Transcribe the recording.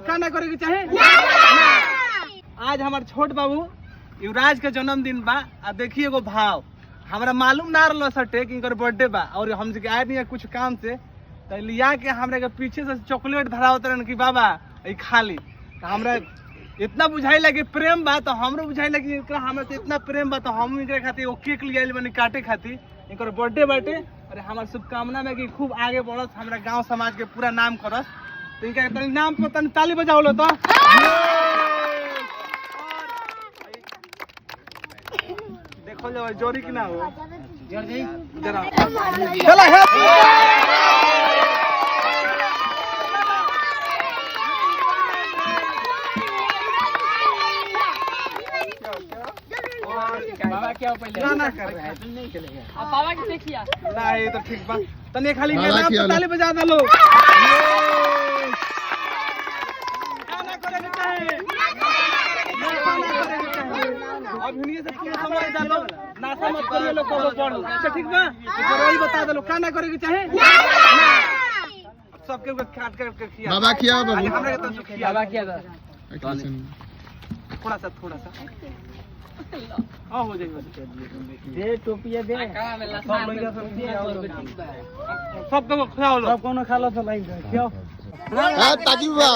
का ना करे के चाहे। आज हमार छोट बाबू युवराज के जन्मदिन बा। आ देखिए एगो भाव हमरा मालूम ना रहल सटे कि इनकर बर्थडे बा और हम जे आए नहीं कुछ काम से तो लिया के हमरा के पीछे से चॉकलेट धरावत रहन कि बाबा ई खा ली। तो हमरा इतना बुझाई लगे प्रेम बा तो हमरो बुझाई लगे इनका हमरा से इतना प्रेम बा तो हम इनके खातिर एगो केक ले आइल बानी काटे खातिर। इनकर बर्थडे बाटे और हमार शुभकामना में कि खूब आगे बढ़स हमरा गांव समाज के पूरा नाम करस। तो इनका तनी नाम पर तनी ताली बजाओ लो तो देखो जो जोरी की ना हो जरा चलो बाबा क्या पहले ना कर रहा है नहीं चलेगा। अब बाबा की देखिए ना ये तो ठीक बा तने खाली के नाम पे ताली बजा दे लो। गाना करे के चाहे अब हिनिए से पूरा समय डालो नासा मत करिए लोग को पढ़ो। अच्छा ठीक बा एक रही बता दे लो का ना करे के चाहे अब सबके काट कर खिया बाबा किया बाबू हमरा के तो खिया बाबा क्या था थोड़ा सा हां हो जाएगा दे टोपिया दे सब लइका सब सबको खियाओ लो सब कोनो खा लो तो लाइन खियाओ ताजी बाबा